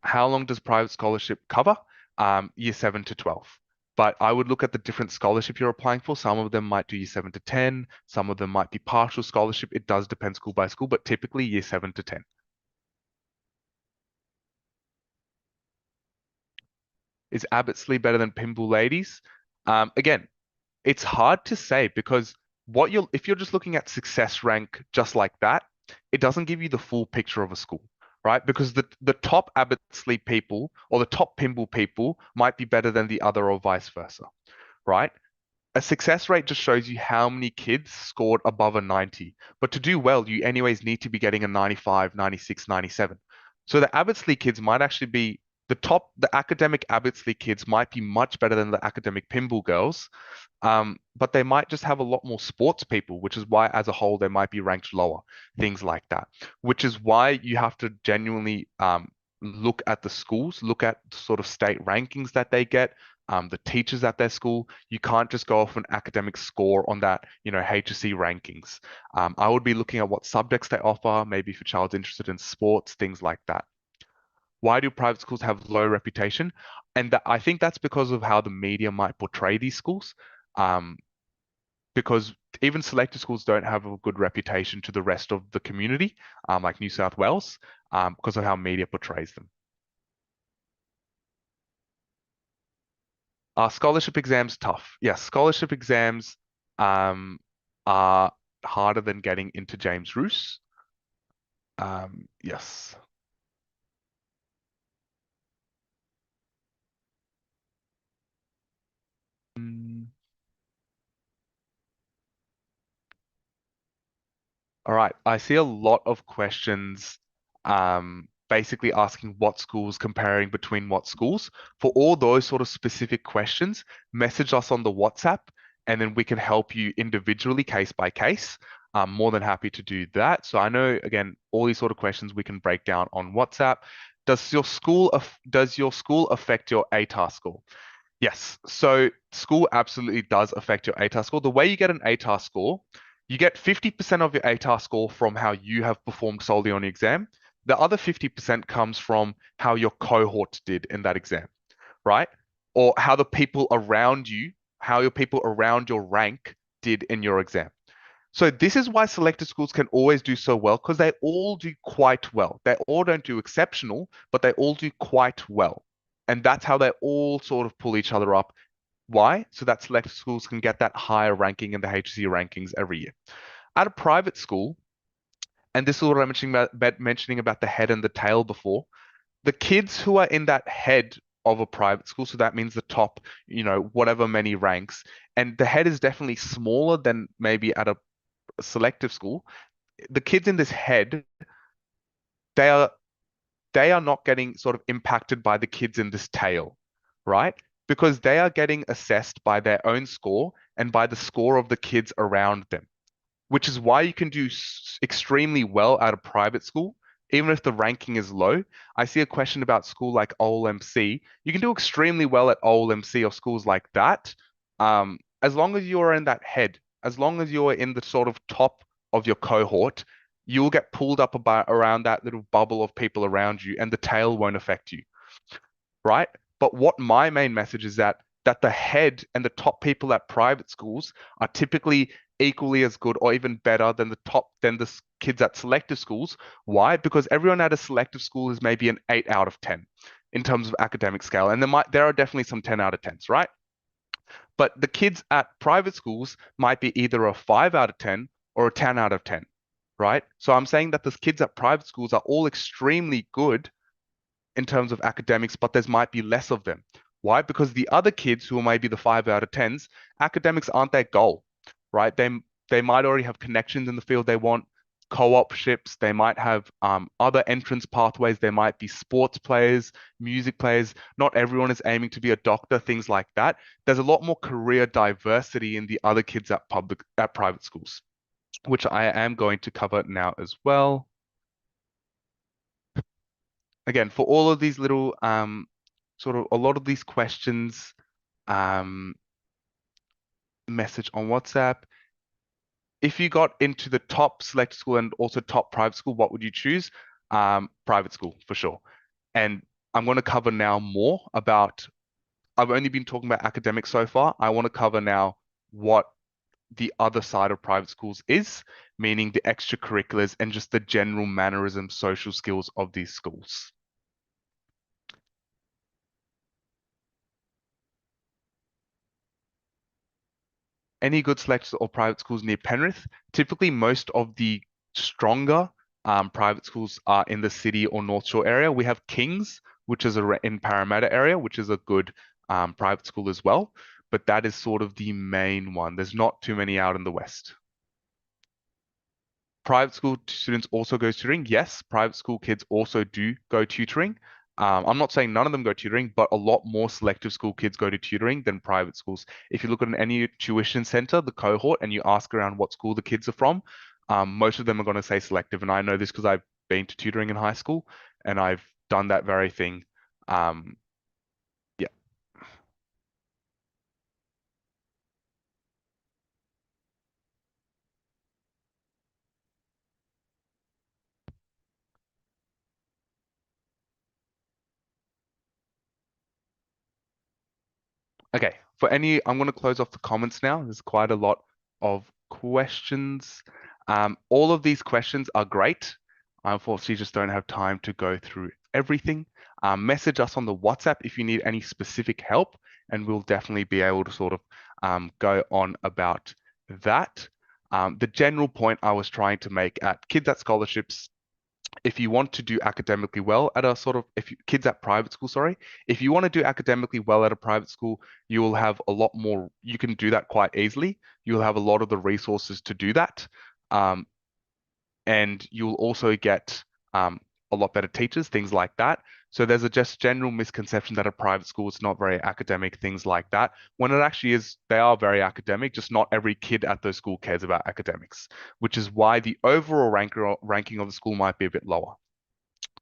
How long does private scholarship cover? Year 7 to 12. But I would look at the different scholarship you're applying for. Some of them might do year 7 to 10. Some of them might be partial scholarship. It does depend school by school, but typically year 7 to 10. Is Abbottsley better than Pymble Ladies? Again, it's hard to say because if you're just looking at success rank just like that, it doesn't give you the full picture of a school, right? Because the top Abbottsley people or the top Pymble people might be better than the other or vice versa, right? A success rate just shows you how many kids scored above a 90. But to do well, you anyways need to be getting a 95, 96, 97. So the Abbottsley kids might actually be the academic Abbottsley kids might be much better than the academic Pymble girls. But they might just have a lot more sports people, which is why as a whole they might be ranked lower, things like that. Which is why you have to genuinely look at the schools, look at the sort of state rankings that they get, the teachers at their school. You can't just go off an academic score on that, HSC rankings. I would be looking at what subjects they offer, maybe if your child's interested in sports, things like that. Why do private schools have low reputation? And I think that's because of how the media might portray these schools. Um, because even selective schools don't have a good reputation to the rest of the community, like New South Wales, because of how media portrays them. Are scholarship exams tough? Yes, scholarship exams are harder than getting into James Roos. Yes. Mm, all right. I see a lot of questions basically asking what schools, comparing between what schools. For all those sort of specific questions, message us on the WhatsApp and then we can help you individually, case by case. I'm more than happy to do that. So I know, again, all these sort of questions we can break down on WhatsApp. Does your school affect your ATAR score? Yes. So school absolutely does affect your ATAR score. The way you get an ATAR score, you get 50% of your ATAR score from how you have performed solely on the exam. The other 50% comes from how your cohort did in that exam, right? Or how the people around you, how your people around your rank did in your exam. So this is why selected schools can always do so well because they all do quite well. They all don't do exceptional, but they all do quite well. And that's how they all sort of pull each other up. Why? So that selected schools can get that higher ranking in the HC rankings every year. At a private school, and this is what I'm mentioning about the head and the tail before, the kids who are in that head of a private school, so that means the top, whatever many ranks, and the head is definitely smaller than maybe at a selective school. The kids in this head, they are they are not getting sort of impacted by the kids in this tail, right? Because they are getting assessed by their own score and by the score of the kids around them, which is why you can do extremely well at a private school, even if the ranking is low. I see a question about school like OLMC. You can do extremely well at OLMC or schools like that, as long as you're in that head, as long as you're in the sort of top of your cohort, you'll get pulled up about around that little bubble of people around you, and the tail won't affect you, right? But what my main message is that the head and the top people at private schools are typically equally as good or even better than the kids at selective schools. Why? Because everyone at a selective school is maybe an 8 out of 10 in terms of academic scale. And there are definitely some 10 out of 10s, right? But the kids at private schools might be either a 5 out of 10 or a 10 out of 10, right? So I'm saying that the kids at private schools are all extremely good in terms of academics, but there might be less of them. Why? Because the other kids who are maybe the 5 out of 10s, academics aren't their goal, right? They might already have connections in the field they want. co-op ships, they might have other entrance pathways, there might be sports players, music players. Not everyone is aiming to be a doctor, things like that. There's a lot more career diversity in the other kids at private schools, which I am going to cover now as well. Again, for all of these little sort of a lot of these questions, um, message on WhatsApp. If you got into the top select school and also top private school, what would you choose? Private school for sure. And I'm going to cover now more about, I've only been talking about academics so far. I want to cover now what the other side of private schools is, meaning the extracurriculars and just the general mannerism, social skills of these schools. Any good selectors or private schools near Penrith? Typically, most of the stronger private schools are in the city or North Shore area. We have King's, which is in Parramatta area, which is a good private school as well. But that is sort of the main one. There's not too many out in the west. Private school students also go tutoring. Yes, private school kids also do go tutoring. I'm not saying none of them go tutoring, but a lot more selective school kids go to tutoring than private schools. If you look at any tuition center, the cohort, and you ask around what school the kids are from, most of them are going to say selective. And I know this because I've been to tutoring in high school and I've done that very thing. Um, yeah. Okay, I'm going to close off the comments now. There's quite a lot of questions. All of these questions are great. I unfortunately just don't have time to go through everything. Message us on the WhatsApp if you need any specific help, and we'll definitely be able to sort of go on about that. The general point I was trying to make at Kids at Scholarships, if you want to do academically well at a sort of if you, kids at private school, sorry, if you want to do academically well at a private school, you will have a lot more. You can do that quite easily. You'll have a lot of the resources to do that, um, and you'll also get a lot better teachers, things like that. So there's a just general misconception that a private school is not very academic, things like that. When it actually is, they are very academic. Just not every kid at those school cares about academics, which is why the overall ranking of the school might be a bit lower.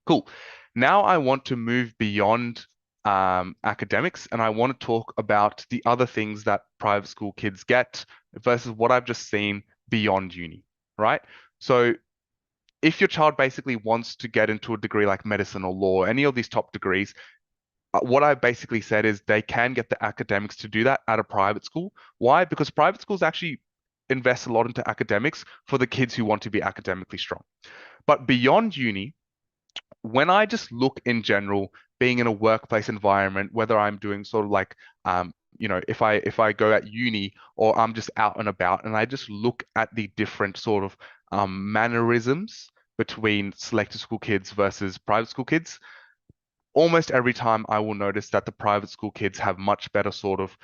Cool. Now I want to move beyond academics and I want to talk about the other things that private school kids get versus what I've just seen beyond uni, right? So if your child basically wants to get into a degree like medicine or law, any of these top degrees, what I basically said is they can get the academics to do that at a private school. Why? Because private schools actually invest a lot into academics for the kids who want to be academically strong. But beyond uni, when I just look in general, being in a workplace environment, whether I'm doing sort of like, if I go at uni or I'm just out and about, and I just look at the different sort of mannerisms between selective school kids versus private school kids, almost every time I will notice that the private school kids have much better sort of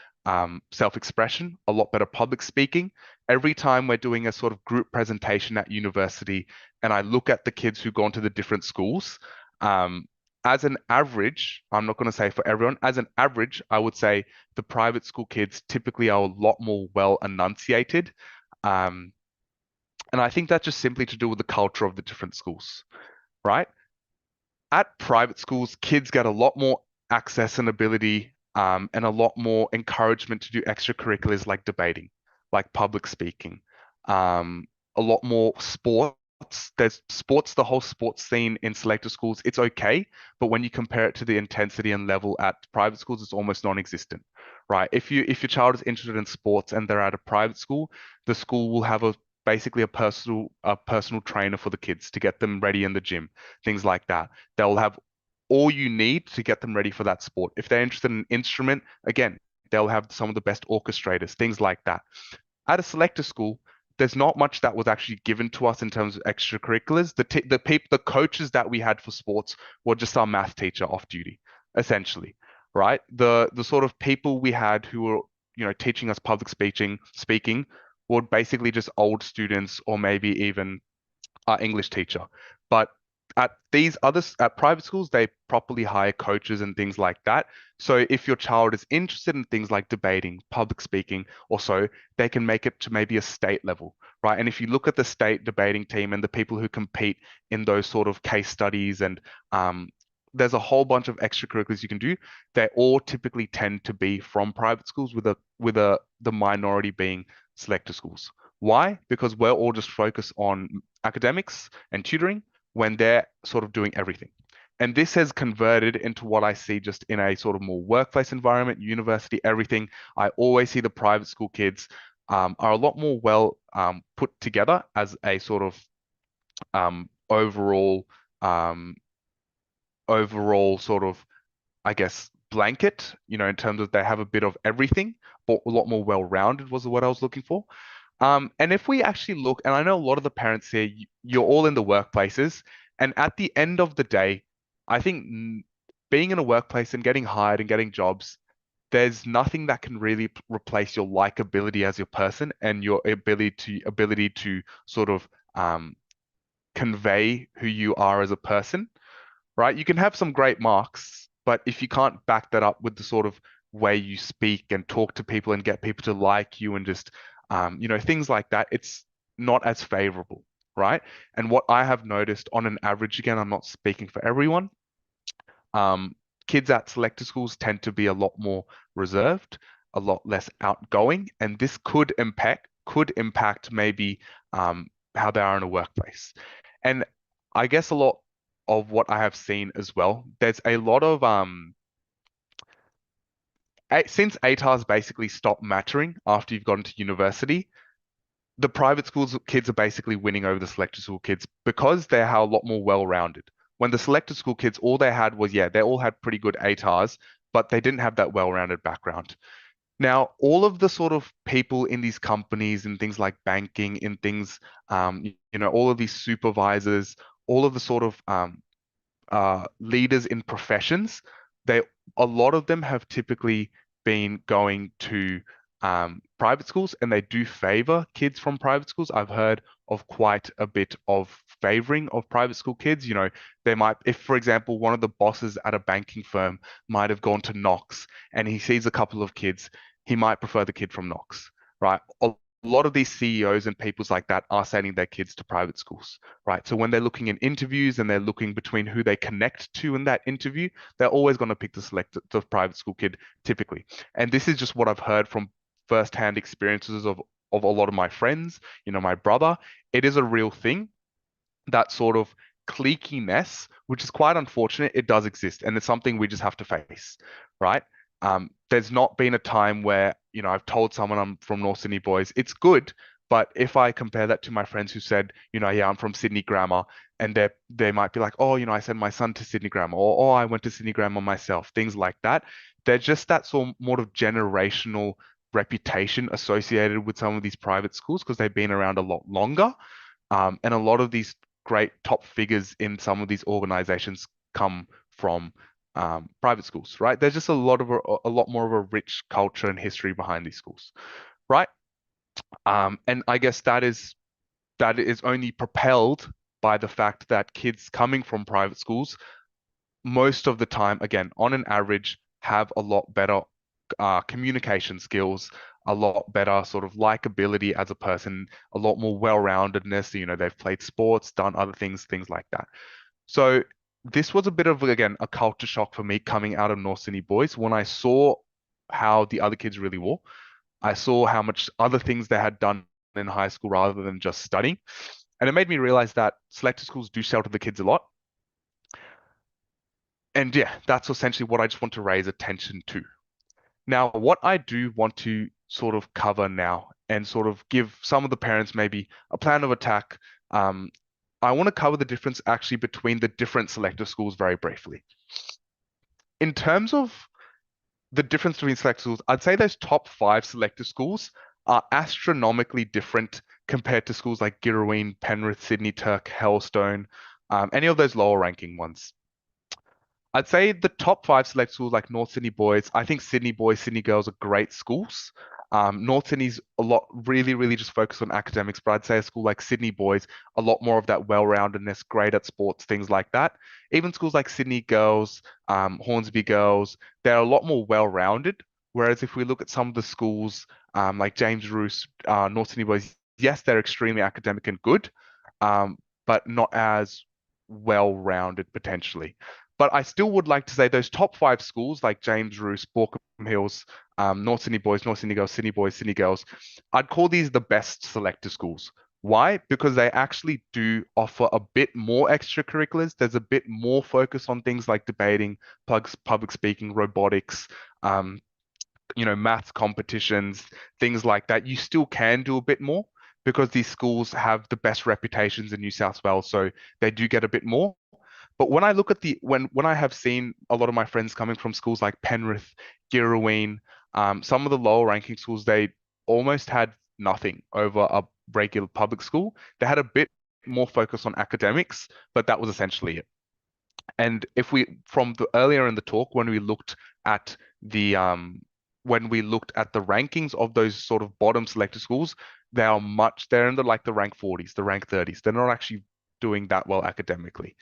self-expression, a lot better public speaking. Every time we're doing a sort of group presentation at university, and I look at the kids who go into the different schools, as an average, I'm not going to say for everyone, as an average, I would say the private school kids typically are a lot more well enunciated. Um, and I think that's just simply to do with the culture of the different schools, right? At private schools, kids get a lot more access and ability, and a lot more encouragement to do extracurriculars like debating, like public speaking, a lot more sports. There's sports, the whole sports scene in selective schools, it's okay, but when you compare it to the intensity and level at private schools, it's almost non-existent, right? If your child is interested in sports and they're at a private school, the school will have basically a personal trainer for the kids to get them ready in the gym, things like that. They'll have all you need to get them ready for that sport. If they're interested in an instrument, again, they'll have some of the best orchestrators, things like that. At a selector school, there's not much that was actually given to us in terms of extracurriculars. The coaches that we had for sports were just our math teacher off duty, essentially, right? The sort of people we had who were teaching us public speaking were basically just old students or maybe even English teacher. But at private schools, they properly hire coaches and things like that. So if your child is interested in things like debating, public speaking, or so, they can make it to maybe a state level, right? And if you look at the state debating team and the people who compete in those sort of case studies and there's a whole bunch of extracurriculars you can do. They all typically tend to be from private schools with a the minority being selector schools. Why? Because we're all just focused on academics and tutoring when they're sort of doing everything. And this has converted into what I see just in a sort of more workplace environment, university, everything. I always see the private school kids are a lot more well put together as a sort of overall um, overall sort of I guess, blanket, in terms of they have a bit of everything, but a lot more well-rounded was what I was looking for. And if we actually look, and I know a lot of the parents here, you're all in the workplaces, and at the end of the day, I think being in a workplace and getting hired and getting jobs, there's nothing that can really replace your likability as your person and your ability to sort of convey who you are as a person, right? You can have some great marks, but if you can't back that up with the sort of way you speak and talk to people and get people to like you and just, things like that, it's not as favorable, right? And what I have noticed on an average, again, I'm not speaking for everyone, um, kids at selector schools tend to be a lot more reserved, a lot less outgoing, and this could impact maybe how they are in a workplace. And I guess a lot of what I have seen as well, there's a lot of since ATARs basically stopped mattering after you've gone to university, the private schools kids are basically winning over the selector school kids because they're a lot more well-rounded. When the selector school kids, all they had was, yeah, they all had pretty good ATARs, but they didn't have that well-rounded background. Now, all of the sort of people in these companies and things like banking, in things, all of these supervisors, all of the sort of leaders in professions, they a lot of them have typically been going to private schools, and they do favor kids from private schools. I've heard of quite a bit of favoring of private school kids. They might, if for example, one of the bosses at a banking firm might have gone to Knox and he sees a couple of kids, he might prefer the kid from Knox, right? A lot of these CEOs and peoples like that are sending their kids to private schools, right? So when they're looking in interviews and they're looking between who they connect to in that interview, they're always going to pick the private school kid typically. And this is just what I've heard from firsthand experiences of a lot of my friends, my brother. It is a real thing, that sort of cliqueiness, which is quite unfortunate. It does exist, and it's something we just have to face, right? There's not been a time where, I've told someone I'm from North Sydney Boys. It's good, but if I compare that to my friends who said, yeah, I'm from Sydney Grammar, and they might be like, oh, I sent my son to Sydney Grammar, or oh, I went to Sydney Grammar myself, things like that. They're just that sort of generational reputation associated with some of these private schools because they've been around a lot longer. And a lot of these great top figures in some of these organizations come from private schools, right? There's just a lot more of a rich culture and history behind these schools, right? And I guess that is only propelled by the fact that kids coming from private schools most of the time, again, on an average, have a lot better communication skills, a lot better sort of likability as a person, a lot more well-roundedness. They've played sports, done other things, things like that. So this was a bit of, again, a culture shock for me coming out of North Sydney Boys when I saw how the other kids really were. I saw how much other things they had done in high school rather than just studying. And it made me realize that selective schools do shelter the kids a lot. And yeah, that's essentially what I just want to raise attention to. Now, what I do want to sort of cover now and sort of give some of the parents maybe a plan of attack. Um, I want to cover the difference actually between the different selective schools very briefly. In terms of the difference between selective schools, I'd say those top five selective schools are astronomically different compared to schools like Girraween, Penrith, Sydney Turk, Hellstone, any of those lower ranking ones. I'd say the top five select schools like North Sydney Boys, I think Sydney Boys, Sydney Girls are great schools. North Sydney's a lot, really, really just focused on academics, but I'd say a school like Sydney Boys, a lot more of that well-roundedness, great at sports, things like that. Even schools like Sydney Girls, Hornsby Girls, they're a lot more well-rounded. Whereas if we look at some of the schools, like James Roos, North Sydney Boys, yes, they're extremely academic and good, um, but not as well-rounded potentially. But I still would like to say those top five schools like James Roos, Borkham Hills, North Sydney Boys, North Sydney Girls, Sydney Boys, Sydney Girls, I'd call these the best selective schools. Why? Because they actually do offer a bit more extracurriculars. There's a bit more focus on things like debating, public speaking, robotics, um, maths competitions, things like that. You still can do a bit more because these schools have the best reputations in New South Wales, so they do get a bit more. But when I look at the when I have seen a lot of my friends coming from schools like Penrith, Girraween, some of the lower ranking schools, they almost had nothing over a regular public school. They had a bit more focus on academics, but that was essentially it. And if we, from the earlier in the talk, the when we looked at the rankings of those sort of bottom selected schools, they're in the like the rank 40s, the rank 30s. They're not actually doing that well academically.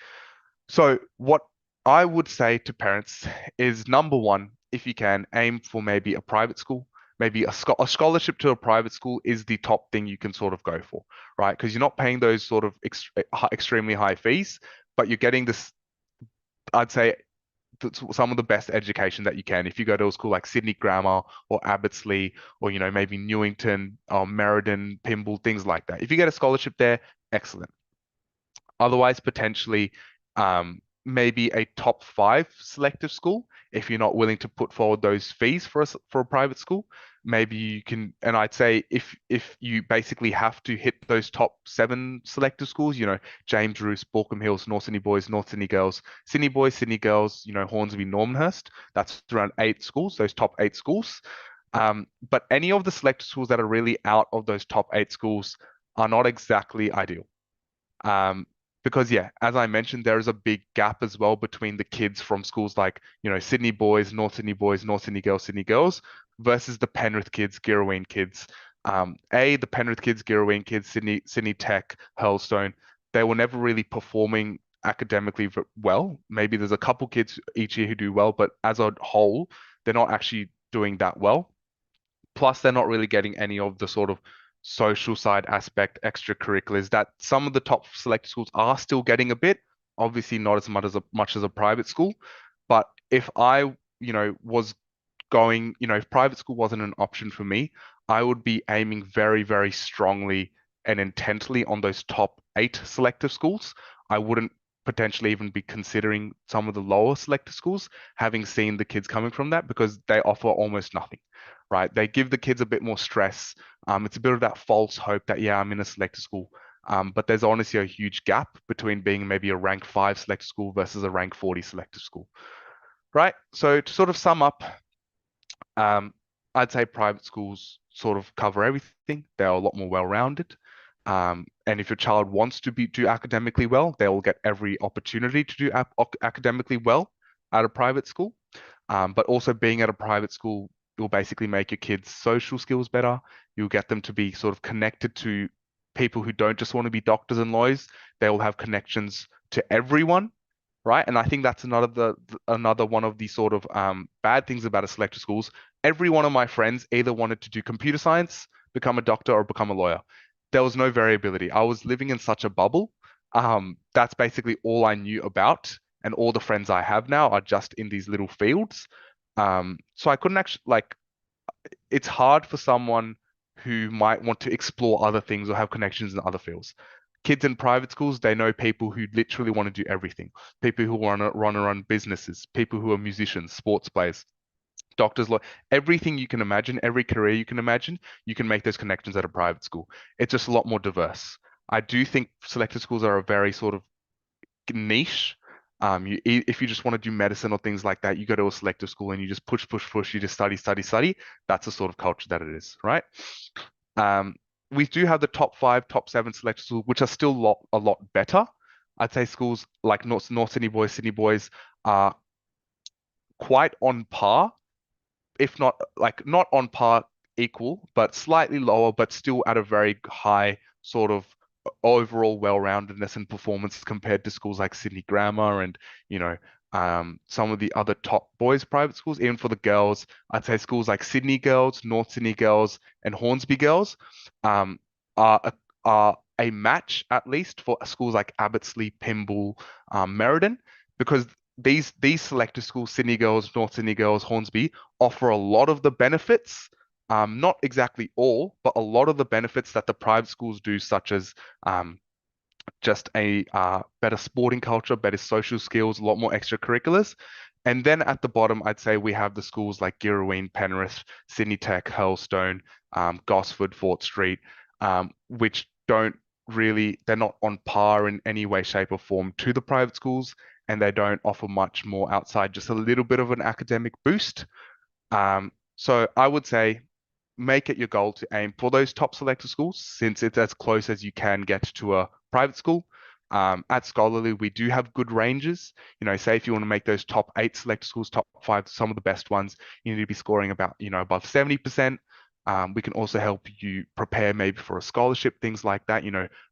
So what I would say to parents is number one, if you can, aim for maybe a private school. Maybe a scholarship to a private school is the top thing you can sort of go for, right? Because you're not paying those sort of extremely high fees, but you're getting this, I'd say, some of the best education that you can. If you go to a school like Sydney Grammar or Abbotsleigh or, maybe Newington, Merredin, Pymble, things like that. If you get a scholarship there, excellent. Otherwise, potentially, maybe a top five selective school. If you're not willing to put forward those fees for a private school, maybe you can. And I'd say if you basically have to hit those top seven selective schools, James Roos, Borkham Hills, North Sydney Boys, North Sydney Girls, Sydney Boys, Sydney Girls, Hornsby, Normanhurst. That's around eight schools. Those top eight schools. But any of the selective schools that are really out of those top eight schools are not exactly ideal. Um, because yeah, as I mentioned, there is a big gap as well between the kids from schools like, Sydney Boys, North Sydney Girls versus the Penrith kids, Girraween kids. The Penrith kids, Girraween kids, Sydney Tech, Hurlstone, they were never really performing academically well. Maybe there's a couple kids each year who do well, but as a whole, they're not actually doing that well. Plus, they're not really getting any of the sort of social side aspect, extracurriculars that some of the top select schools are still getting a bit. Obviously, not as much as a private school. But if I, was going, if private school wasn't an option for me, I would be aiming very, very strongly and intently on those top eight selective schools. I wouldn't potentially even be considering some of the lower selective schools, having seen the kids coming from that, because they offer almost nothing, right? They give the kids a bit more stress. It's a bit of that false hope that, yeah, I'm in a selective school. But there's honestly a huge gap between being maybe a rank 5 selective school versus a rank 40 selective school, right? So to sort of sum up, um, I'd say private schools sort of cover everything. They're a lot more well-rounded. And if your child wants to do academically well, they will get every opportunity to do academically well at a private school. But also being at a private school will basically make your kids' social skills better. You'll get them to be sort of connected to people who don't just want to be doctors and lawyers. They will have connections to everyone, right? And I think that's another one of the sort of bad things about a selective schools. Every one of my friends either wanted to do computer science, become a doctor, or become a lawyer. There was no variability. I was living in such a bubble. That's basically all I knew about, and all the friends I have now are just in these little fields. So I couldn't actually like. It's hard for someone who might want to explore other things or have connections in other fields. Kids in private schools, they know people who literally want to do everything. People who want to run businesses, people who are musicians, sports players, doctors, everything you can imagine, every career you can imagine, you can make those connections at a private school. It's just a lot more diverse. I do think selective schools are a very sort of niche. If you just want to do medicine or things like that, you go to a selective school and you just push, you just study, study, study. That's the sort of culture that it is, right? Um, we do have the top 5, top 7 selective schools, which are still a lot better. I'd say schools like North Sydney Boys are quite on par, if not like not on par. equal, but slightly lower, but still at a very high sort of overall well-roundedness and performance compared to schools like Sydney Grammar and, you know, some of the other top boys' private schools. Even for the girls, I'd say schools like Sydney Girls, North Sydney Girls, and Hornsby Girls um, are a match at least for schools like Abbotsleigh, Pymble, Merredin, because these selective schools, Sydney Girls, North Sydney Girls, Hornsby, offer a lot of the benefits, not exactly all, but a lot of the benefits that the private schools do, such as just a better sporting culture, better social skills, a lot more extracurriculars. And then at the bottom, I'd say we have the schools like Girraween, Penrith, Sydney Tech, Hurlstone, Gosford, Fort Street, which don't really, they're not on par in any way, shape, or form to the private schools, and they don't offer much more outside just a little bit of an academic boost. So I would say make it your goal to aim for those top selector schools since it's as close as you can get to a private school. At Scholarly, we do have good ranges. You know, say if you want to make those top eight selector schools, top five, some of the best ones, you need to be scoring about, above 70%. We can also help you prepare maybe for a scholarship, things like that.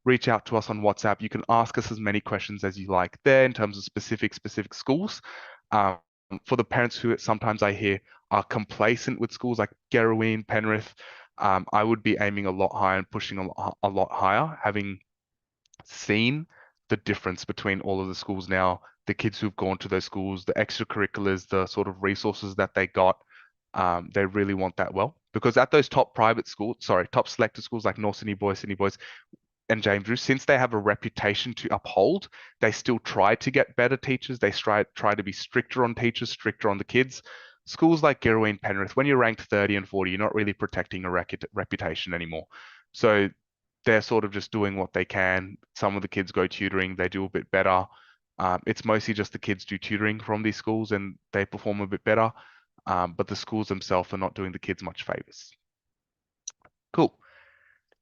Reach out to us on WhatsApp. You can ask us as many questions as you like there in terms of specific schools. Um, for the parents who sometimes I hear are complacent with schools like Gerroween, Penrith, I would be aiming a lot higher and pushing a lot higher, having seen the difference between all of the schools now, the kids who've gone to those schools, the extracurriculars, the sort of resources that they got. They really want that well. Because at those top private schools, sorry, top selected schools like North Sydney Boys, and James Drew, since they have a reputation to uphold, they still try to get better teachers. They try to be stricter on teachers, stricter on the kids. Schools like Girraween and Penrith, when you're ranked 30 and 40, you're not really protecting a reputation anymore. So they're sort of just doing what they can. Some of the kids go tutoring, they do a bit better. It's mostly just the kids do tutoring from these schools and they perform a bit better. But the schools themselves are not doing the kids much favors. Cool.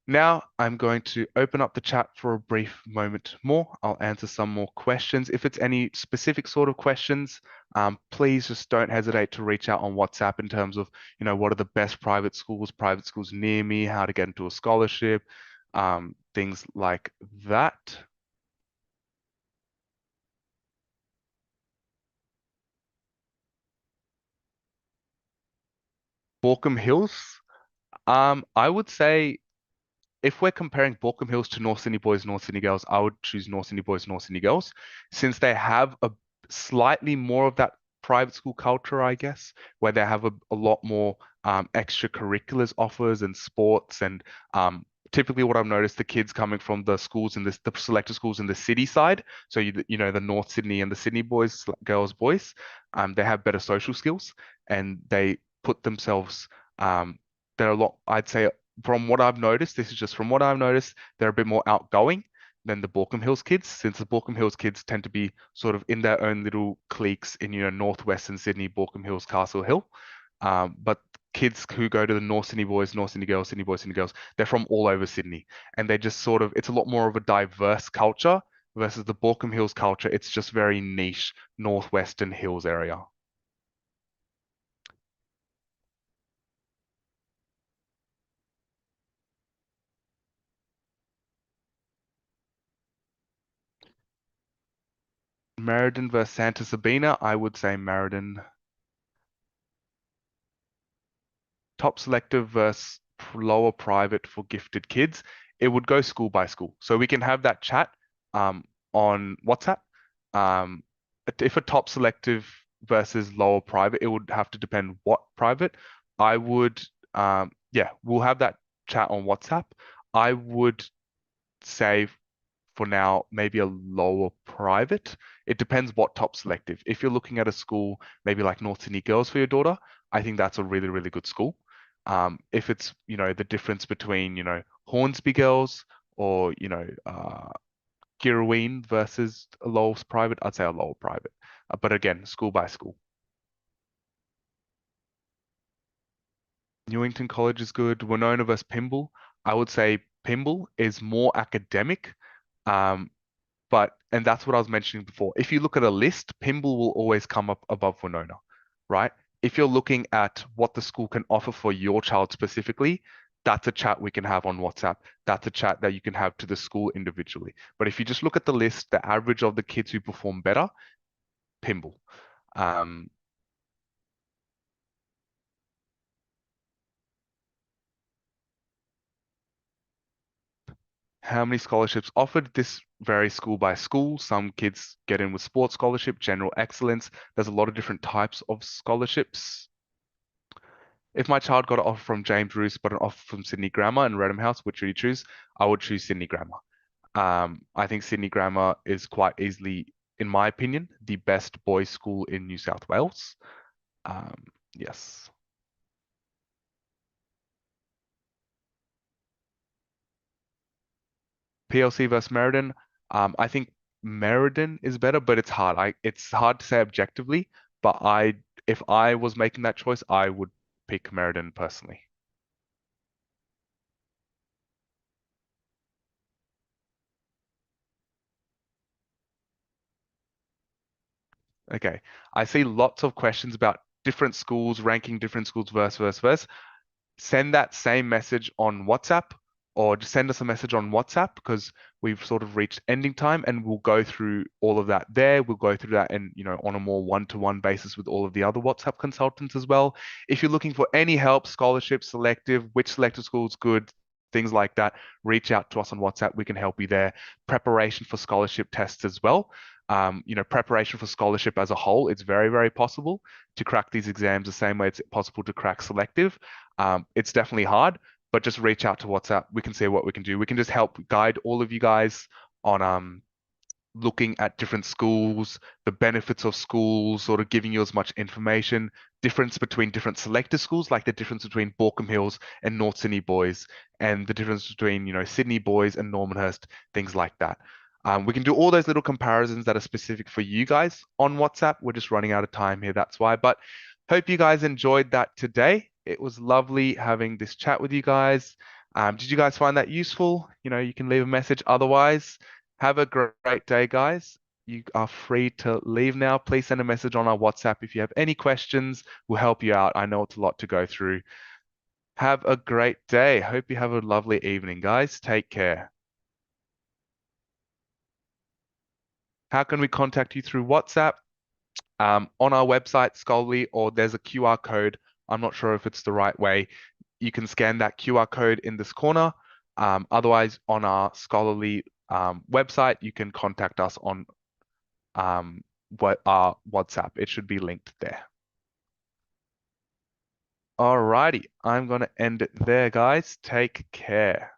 Now I'm going to open up the chat for a brief moment more. I'll answer some more questions. If it's any specific sort of questions, please just don't hesitate to reach out on WhatsApp in terms of, what are the best private schools near me, how to get into a scholarship, things like that. Borkham Hills, I would say if we're comparing Borkham Hills to North Sydney Boys, North Sydney Girls, I would choose North Sydney Boys, North Sydney Girls, since they have a slightly more of that private school culture, I guess, where they have a lot more extracurriculars offers and sports. And typically, what I've noticed, the kids coming from the schools in the selected schools in the city side, so the North Sydney and the Sydney boys, girls, boys, they have better social skills and they put themselves. They're a lot, I'd say, from what I've noticed, this is just from what I've noticed, they're a bit more outgoing than the Borkham Hills kids, since the Borkham Hills kids tend to be sort of in their own little cliques in, northwestern Sydney, Borkham Hills, Castle Hill. But kids who go to the North Sydney Boys, North Sydney Girls, Sydney Boys, Sydney Girls, they're from all over Sydney. And they just sort of, it's a lot more of a diverse culture versus the Borkham Hills culture. It's just very niche, northwestern hills area. Merredin versus Santa Sabina, I would say Merredin. Top selective versus lower private for gifted kids, it would go school by school. So we can have that chat on WhatsApp. Um, if a top selective versus lower private, it would have to depend what private. I would, yeah, we'll have that chat on WhatsApp. I would say for now, maybe a lower private. It depends what top selective. If you're looking at a school, maybe like North Sydney Girls for your daughter, I think that's a really, really good school. If it's, the difference between, Hornsby Girls or, Girraween versus a lower private, I'd say a lower private. But again, school by school. Newington College is good. Winona versus Pymble. I would say Pymble is more academic. Um, and that's what I was mentioning before. If you look at a list, Pymble will always come up above Winona, right? If you're looking at what the school can offer for your child specifically, that's a chat we can have on WhatsApp. That's a chat that you can have to the school individually. But if you just look at the list, the average of the kids who perform better, Pimble. Um, how many scholarships offered? This varies school by school. Some kids get in with sports scholarship, general excellence. There's a lot of different types of scholarships. If my child got an offer from James Roos but an offer from Sydney Grammar and Redham House, which would you choose? I would choose Sydney Grammar. I think Sydney Grammar is quite easily, in my opinion, the best boys' school in New South Wales. Um, yes. PLC versus Meriden. I think Meriden is better, but it's hard to say objectively. But if I was making that choice, I would pick Meriden personally. Okay. I see lots of questions about different schools, ranking different schools versus. Send that same message on WhatsApp or just send us a message on WhatsApp because we've sort of reached ending time and we'll go through all of that there. We'll go through that and, on a more one-to-one basis with all of the other WhatsApp consultants as well. If you're looking for any help, scholarship, selective, which selective school is good, things like that, reach out to us on WhatsApp. We can help you there. Preparation for scholarship tests as well. Preparation for scholarship as a whole, it's very, very possible to crack these exams the same way it's possible to crack selective. It's definitely hard, but just reach out to WhatsApp. We can see what we can do. We can just help guide all of you guys on looking at different schools, the benefits of schools, sort of giving you as much information, difference between different selector schools, like the difference between Baulkham Hills and North Sydney Boys, and the difference between, Sydney Boys and Normanhurst, things like that. We can do all those little comparisons that are specific for you guys on WhatsApp. We're just running out of time here, that's why. But hope you guys enjoyed that today. It was lovely having this chat with you guys. Did you guys find that useful? You can leave a message otherwise. Have a great day, guys. You are free to leave now. Please send a message on our WhatsApp if you have any questions. We'll help you out. I know it's a lot to go through. Have a great day. Hope you have a lovely evening, guys. Take care. How can we contact you through WhatsApp? On our website, Scholarly, or there's a QR code. I'm not sure if it's the right way. You can scan that QR code in this corner. Otherwise, on our Scholarly website, you can contact us on what our WhatsApp. It should be linked there. Alrighty, I'm gonna end it there, guys. Take care.